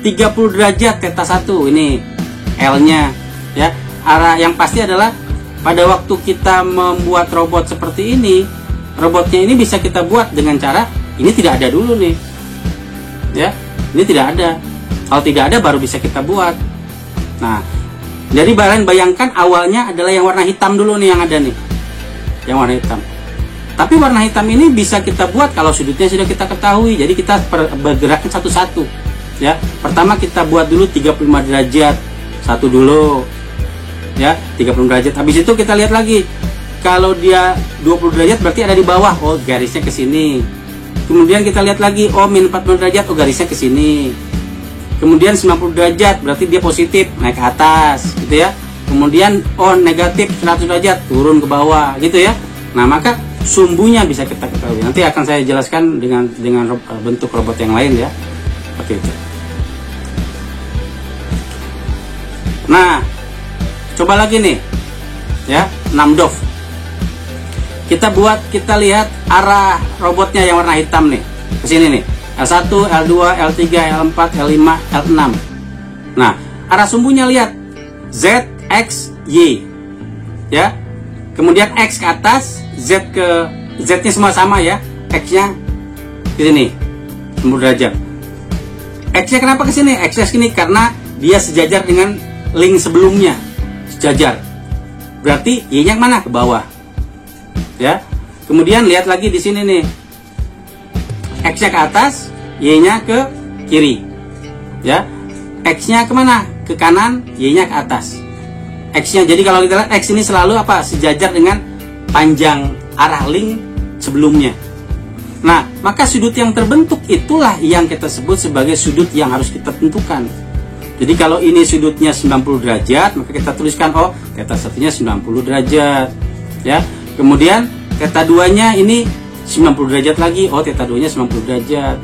30 derajat theta 1, ini L-nya, ya. Arah yang pasti adalah pada waktu kita membuat robot seperti ini, robotnya ini bisa kita buat dengan cara ini tidak ada dulu nih, ya, ini tidak ada. Kalau tidak ada baru bisa kita buat. Nah, jadi bayangkan awalnya adalah yang warna hitam dulu nih yang ada nih, yang warna hitam. Tapi warna hitam ini bisa kita buat kalau sudutnya sudah kita ketahui. Jadi kita bergerakkan satu-satu, ya. Pertama kita buat dulu 35 derajat, satu dulu, ya, 30 derajat. Habis itu kita lihat lagi, kalau dia 20 derajat berarti ada di bawah, oh garisnya ke sini. Kemudian kita lihat lagi, oh min 40 derajat, oh garisnya ke sini. Kemudian 90 derajat berarti dia positif, naik ke atas, gitu ya. Kemudian oh negatif 100 derajat, turun ke bawah, gitu ya. Nah, maka sumbunya bisa kita ketahui. Nanti akan saya jelaskan dengan bentuk robot yang lain ya. Oke. Nah, coba lagi nih, ya, 6 DOF. Kita lihat arah robotnya yang warna hitam nih, ke sini nih. L1, L2, L3, L4, L5, L6. Nah, arah sumbunya lihat Z, X, Y, ya. Kemudian X ke atas, Z-nya semua sama ya. X-nya ke sini, 90 derajat. X-nya kenapa ke sini? X-nya ke sini karena dia sejajar dengan link sebelumnya, sejajar. Berarti Y-nya mana? Ke bawah. Ya. Kemudian lihat lagi di sini nih. X-nya ke atas, Y-nya ke kiri. Ya. X-nya kemana? Ke kanan, Y-nya ke atas. X-nya, jadi kalau kita lihat X ini selalu apa? Sejajar dengan panjang arah link sebelumnya. Nah, maka sudut yang terbentuk itulah yang kita sebut sebagai sudut yang harus kita tentukan. Jadi kalau ini sudutnya 90 derajat, maka kita tuliskan, oh, theta 1-nya 90 derajat. Ya. Kemudian theta 2-nya ini 90 derajat lagi, oh, theta 2-nya 90 derajat.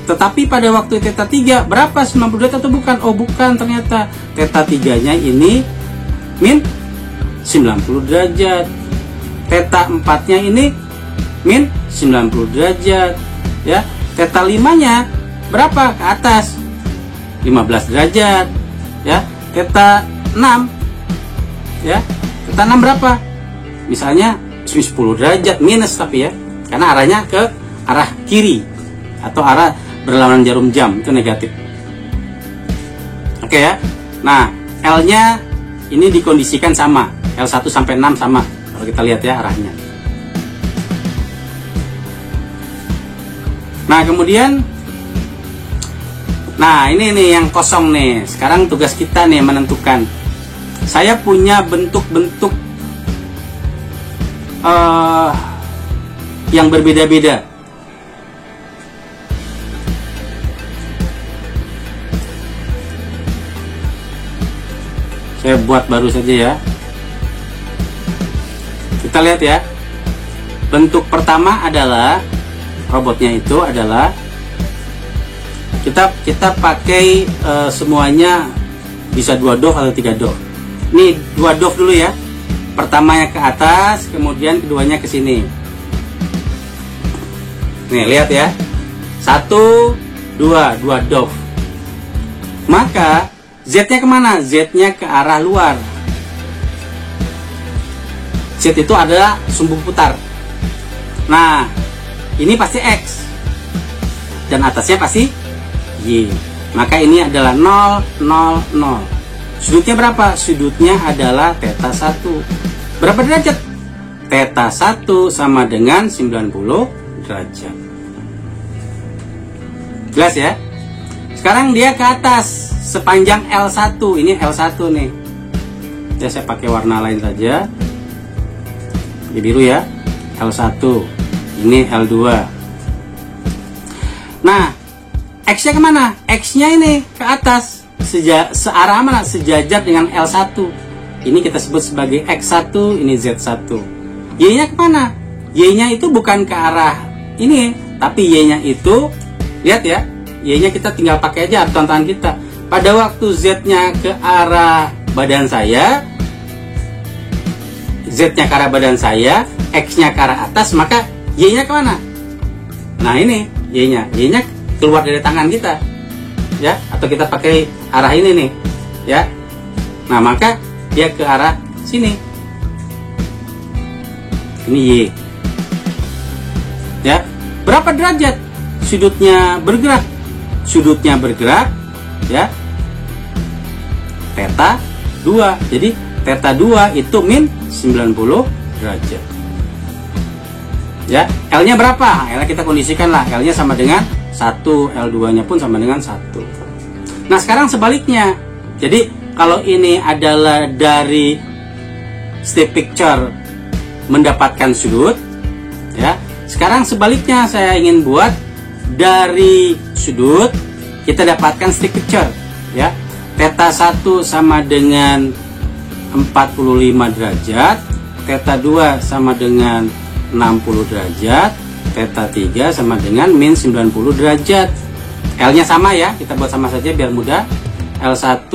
Tetapi pada waktu theta 3, berapa? 90 derajat atau bukan? Oh, bukan, ternyata theta 3-nya ini min 90 derajat. Theta 4-nya ini min 90 derajat. Ya. Theta 5-nya berapa? Ke atas 15 derajat. Ya. Theta 6, ya. Theta 6 berapa? Misalnya 10 derajat minus, tapi ya, karena arahnya ke arah kiri atau arah berlawanan jarum jam, itu negatif. Oke ya. Nah, L-nya ini dikondisikan sama, L1 sampai 6 sama. Kalau kita lihat ya arahnya. Nah, kemudian ini nih yang kosong nih. Sekarang tugas kita nih menentukan. Saya punya bentuk-bentuk yang berbeda-beda. Saya buat baru saja ya. Kita lihat ya. Bentuk pertama adalah robotnya itu adalah kita pakai semuanya bisa 2 dov atau 3 dov. Ini 2 dov dulu ya. Pertamanya ke atas, kemudian keduanya ke sini. Nih, lihat ya. 1, 2 dov. Maka Z-nya kemana? Z-nya ke arah luar. Z itu adalah sumbu putar. Nah, ini pasti X. Dan atasnya pasti Y. Maka ini adalah 0, 0, 0. Sudutnya berapa? Sudutnya adalah theta 1. Berapa derajat? Theta 1 sama dengan 90 derajat. Jelas ya? Sekarang dia ke atas. Sepanjang L1, ini L1 nih. Ya, saya pakai warna lain saja. Ini biru ya. L1. Ini L2. Nah, X-nya kemana? X-nya ini ke atas. Searah mana? Sejajar dengan L1. Ini kita sebut sebagai X1, ini Z1. Y-nya kemana? Y-nya itu bukan ke arah ini, tapi Y-nya itu, lihat ya, Y-nya kita tinggal pakai aja tangan kita. Pada waktu Z-nya ke arah badan saya, Z-nya ke arah badan saya, X-nya ke arah atas, maka Y-nya kemana? Nah ini Y-nya keluar dari tangan kita, ya, atau kita pakai arah ini nih, ya. Nah maka dia ke arah sini. Ini Y, ya. Berapa derajat? Sudutnya bergerak, ya. Theta 2. Jadi theta 2 itu min 90 derajat. Ya, L-nya berapa? L-nya kita kondisikan lah. L-nya sama dengan 1, L2-nya pun sama dengan 1. Nah, sekarang sebaliknya. Jadi, kalau ini adalah dari stick picture mendapatkan sudut, ya. Sekarang sebaliknya saya ingin buat dari sudut kita dapatkan stick picture, ya. Theta 1 sama dengan 45 derajat, theta 2 sama dengan 60 derajat, theta 3 sama dengan min 90 derajat. L-nya sama ya, kita buat sama saja biar mudah. L1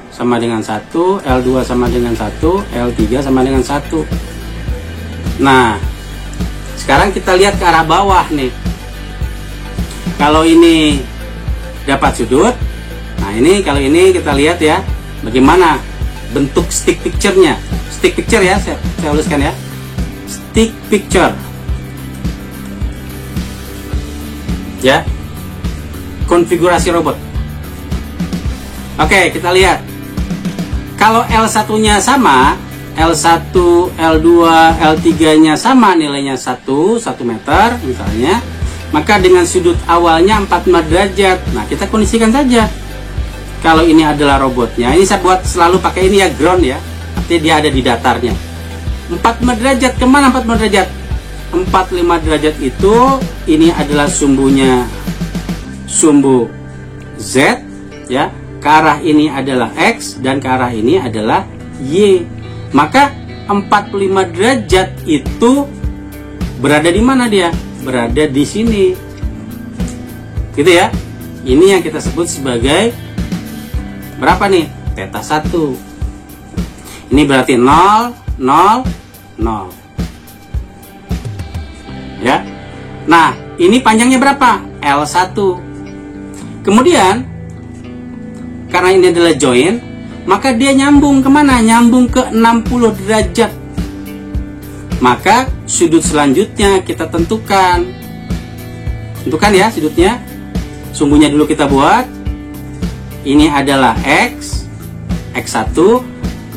sama dengan 1, L2 sama dengan 1, L3 sama dengan 1. Nah, sekarang kita lihat ke arah bawah nih. Kalau ini dapat sudut, nah ini kalau ini kita lihat ya, bagaimana bentuk stick picture-nya. Stick picture ya, saya tuliskan ya. Stick picture. Ya. Konfigurasi robot. Oke, kita lihat. Kalau L1-nya sama, L1, L2, L3-nya sama nilainya 1 meter misalnya, maka dengan sudut awalnya 45 derajat. Nah, kita kondisikan saja. kalau ini adalah robotnya, ini saya buat selalu pakai ini ya, ground ya, artinya dia ada di datarnya. 45 derajat, kemana 45 derajat? 45 derajat itu, ini adalah sumbunya, sumbu Z ya, ke arah ini adalah X dan ke arah ini adalah Y. Maka 45 derajat itu berada di mana dia? Berada di sini. Gitu ya. Ini yang kita sebut sebagai berapa nih? Theta 1. Ini berarti 0, 0, 0. Ya. Nah, ini panjangnya berapa? L1. Kemudian karena ini adalah join, maka dia nyambung kemana? Nyambung ke 60 derajat. Maka sudut selanjutnya kita tentukan. Tentukan ya sudutnya. Sumbunya dulu kita buat. Ini adalah X, X1.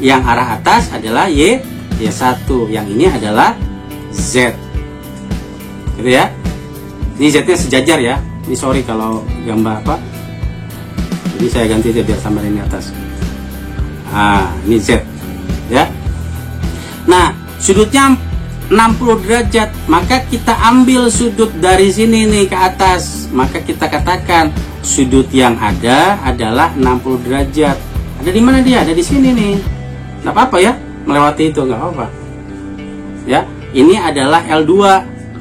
Yang arah atas adalah Y, Y1. Yang ini adalah Z. Gitu ya. Ini Z-nya sejajar ya. Ini sorry kalau gambar apa. Jadi saya ganti dia biar sama ini atas. Nah, ini Z. Ya. Nah, sudutnya 60 derajat. Maka kita ambil sudut dari sini nih ke atas. Maka kita katakan sudut yang ada adalah 60 derajat. Ada di mana dia? Ada di sini nih. Nggak apa-apa ya. Melewati itu nggak apa-apa. Ya. Ini adalah L2.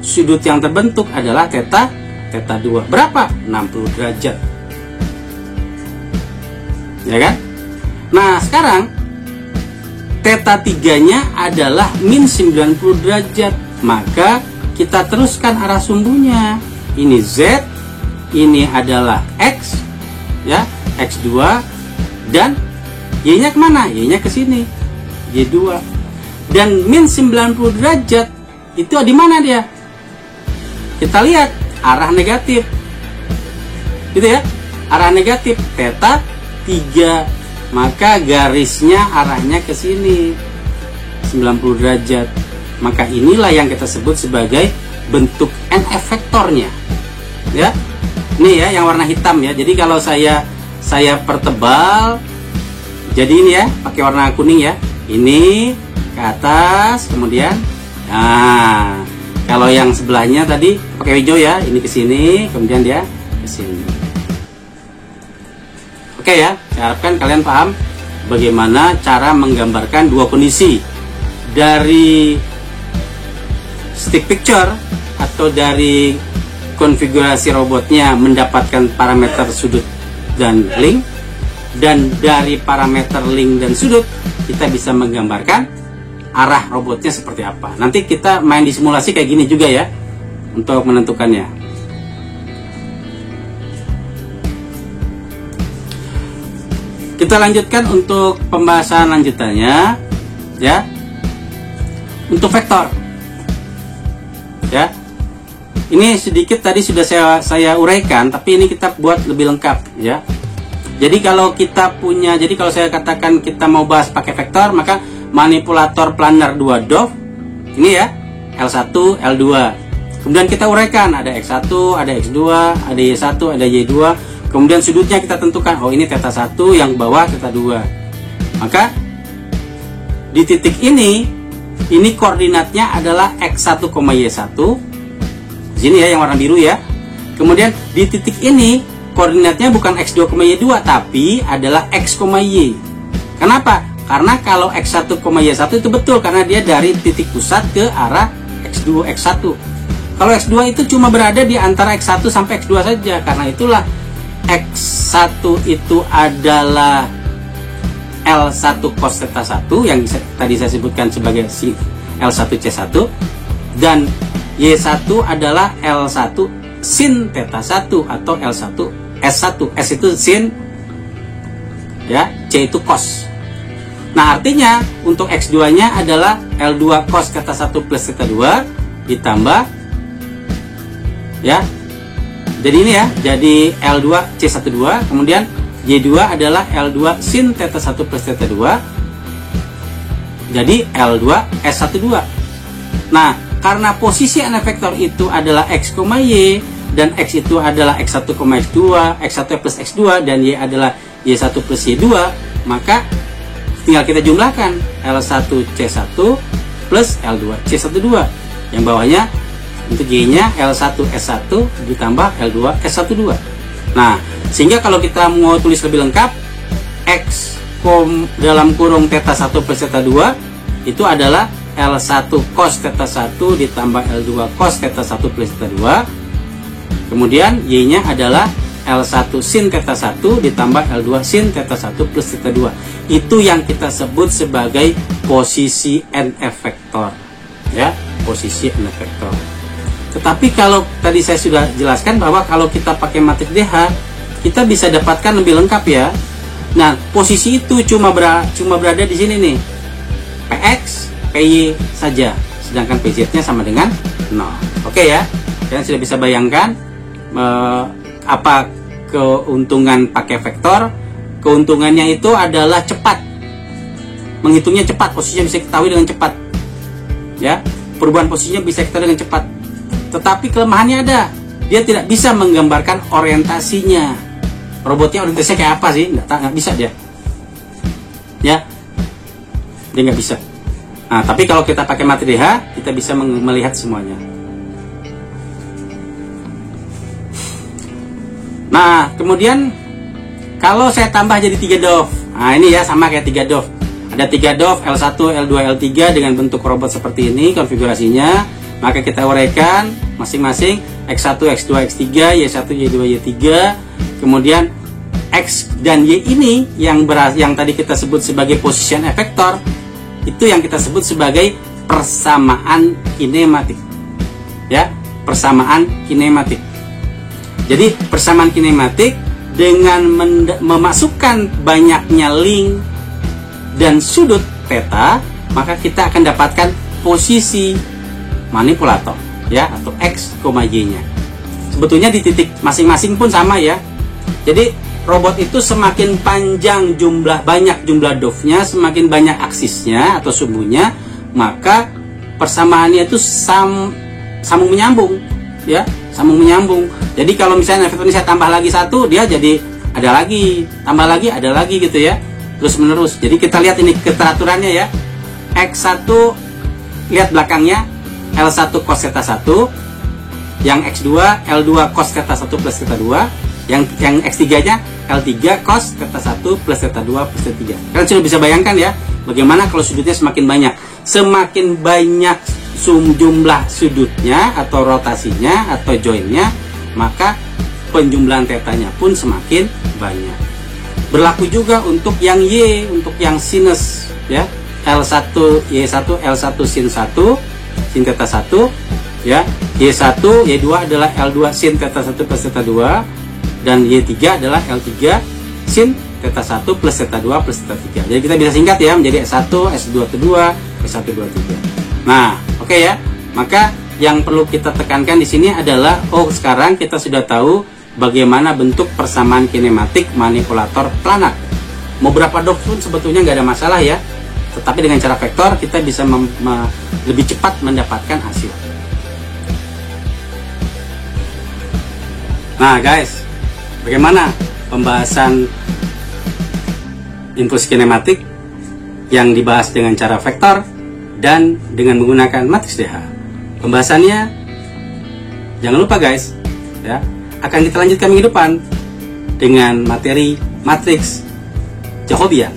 Sudut yang terbentuk adalah theta 2. Berapa? 60 derajat. Ya kan? Nah, sekarang theta 3-nya adalah min 90 derajat. Maka kita teruskan arah sumbunya. Ini Z, ini adalah X, ya, X2, dan Y-nya kemana? Y-nya ke sini, Y2. Dan min 90 derajat itu di mana dia? Kita lihat arah negatif, gitu ya, arah negatif theta 3, maka garisnya arahnya ke sini 90 derajat. Maka inilah yang kita sebut sebagai bentuk NF vektornya, ya. Ini ya yang warna hitam ya. Jadi kalau saya pertebal, jadi ini ya pakai warna kuning ya. Ini ke atas, kemudian, nah. Kalau yang sebelahnya tadi pakai hijau ya, ini ke sini, kemudian dia ke sini. Oke ya, saya harapkan kalian paham bagaimana cara menggambarkan dua kondisi. Dari stick picture atau dari konfigurasi robotnya mendapatkan parameter sudut dan link, dan dari parameter link dan sudut kita bisa menggambarkan arah robotnya seperti apa. Nanti kita main di simulasi kayak gini juga ya untuk menentukannya. Kita lanjutkan untuk pembahasan lanjutannya ya. Untuk vektor. Ya. Ini sedikit tadi sudah saya uraikan, tapi ini kita buat lebih lengkap ya. Jadi kalau kita punya, jadi kalau saya katakan kita mau bahas pakai vektor, maka manipulator planar 2 DOF ini ya, L1, L2. Kemudian kita uraikan, ada X1, ada X2, ada Y1, ada Y2. Kemudian sudutnya kita tentukan, oh ini theta 1, yang bawah theta 2. Maka di titik ini koordinatnya adalah X1, Y1. Di sini ya yang warna biru ya. Kemudian di titik ini koordinatnya bukan X2, Y2, tapi adalah X, Y. Kenapa? Karena kalau X1, Y1 itu betul karena dia dari titik pusat ke arah X2, X1. Kalau X2 itu cuma berada di antara X1 sampai X2 saja. Karena itulah X1 itu adalah L1 cos theta 1 yang tadi saya sebutkan sebagai L1C1, dan Y1 adalah L1 sin theta 1 atau L1 S1. S itu sin ya, C itu cos. Nah, artinya untuk X2 nya adalah L2 cos theta 1 plus theta 2 ditambah ya. Jadi ini ya, jadi L2 C12, kemudian Y2 adalah L2 sin theta 1 plus theta 2. Jadi L2 S12. Nah, karena posisi NF vektor itu adalah X, Y, dan X itu adalah X1, X2, X1 plus X2, dan Y adalah Y1 plus Y2, maka tinggal kita jumlahkan L1C1 plus L2C12. Yang bawahnya untuk Y-nya L1S1 ditambah L2S12. Nah, sehingga kalau kita mau tulis lebih lengkap, X dalam kurung theta 1 plus theta 2 itu adalah L1 cos theta 1 ditambah L2 cos theta 1 plus theta 2. Kemudian Y-nya adalah L1 sin theta 1 ditambah L2 sin theta 1 plus theta 2. Itu yang kita sebut sebagai posisi NF vektor. Ya, posisi NF vektor. Tetapi kalau tadi saya sudah jelaskan bahwa kalau kita pakai matriks DH, kita bisa dapatkan lebih lengkap ya. Nah, posisi itu cuma berada di sini nih. PX, PY saja. Sedangkan PZ-nya sama dengan 0. Oke ya. Kalian sudah bisa bayangkan apa keuntungan pakai vektor. Keuntungannya itu adalah cepat. Menghitungnya cepat, posisinya bisa ketahui dengan cepat. Ya, perubahan posisinya bisa ketahui dengan cepat. Tetapi kelemahannya ada. Dia tidak bisa menggambarkan orientasinya. Robotnya orientasinya kayak apa sih? Nggak bisa dia. Ya, dia nggak bisa. Nah, tapi kalau kita pakai matriks DH, kita bisa melihat semuanya. Nah, kemudian kalau saya tambah jadi 3 DOF. Nah, ini ya sama kayak 3 DOF. Ada 3 DOF L1, L2, L3 dengan bentuk robot seperti ini konfigurasinya. Maka kita uraikan masing-masing X1, X2, X3, Y1, Y2, Y3. Kemudian X dan Y ini yang tadi kita sebut sebagai position vektor, itu yang kita sebut sebagai persamaan kinematik. Ya, persamaan kinematik. Jadi persamaan kinematik dengan memasukkan banyaknya link dan sudut theta, maka kita akan dapatkan posisi manipulator ya, atau X, Y-nya. Sebetulnya di titik masing-masing pun sama ya. Jadi robot itu semakin panjang banyak jumlah DOF-nya, semakin banyak aksisnya atau sumbunya, maka persamaannya itu sambung menyambung ya, sambung menyambung. Jadi kalau misalnya vektor ini saya tambah lagi 1, dia jadi ada lagi, tambah lagi, ada lagi gitu ya, terus menerus. Jadi kita lihat ini keteraturannya ya. X1 lihat belakangnya L1 cos theta 1, yang X2 L2 cos theta 1 plus theta 2, yang X3-nya L3 cos theta 1 plus theta 2 plus theta 3. Kalian sudah bisa bayangkan ya, bagaimana kalau sudutnya semakin banyak. Semakin banyak jumlah sudutnya atau rotasinya atau joinnya, maka penjumlahan tetanya pun semakin banyak. Berlaku juga untuk yang Y, untuk yang sinus ya. L1 Y1 L1 sin 1 sin theta 1 ya. Y1 Y2 adalah L2 sin theta 1 plus theta 2, dan Y3 adalah L3 sin theta 1 plus theta 2 plus theta 3. Jadi kita bisa singkat ya menjadi S1, S2 kedua, S1 2 3. Nah, oke ya. Maka yang perlu kita tekankan di sini adalah sekarang kita sudah tahu bagaimana bentuk persamaan kinematik manipulator planar. Mau berapa DOF pun sebetulnya nggak ada masalah ya. Tetapi dengan cara vektor kita bisa lebih cepat mendapatkan hasil. Nah guys, bagaimana pembahasan impulsi kinematik yang dibahas dengan cara vektor dan dengan menggunakan matriks DH? Pembahasannya jangan lupa guys ya, akan kita lanjutkan minggu depan dengan materi matriks Jacobian.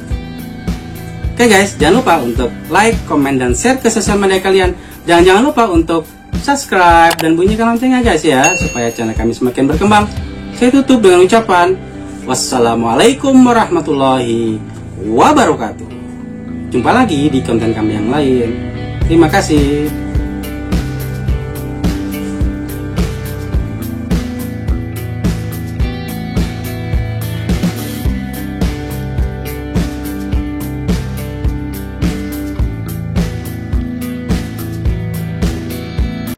Oke guys, jangan lupa untuk like, komen, dan share ke sosial media kalian. Dan jangan lupa untuk subscribe dan bunyikan loncengnya guys ya, supaya channel kami semakin berkembang. Saya tutup dengan ucapan wassalamualaikum warahmatullahi wabarakatuh. Jumpa lagi di konten kami yang lain. Terima kasih.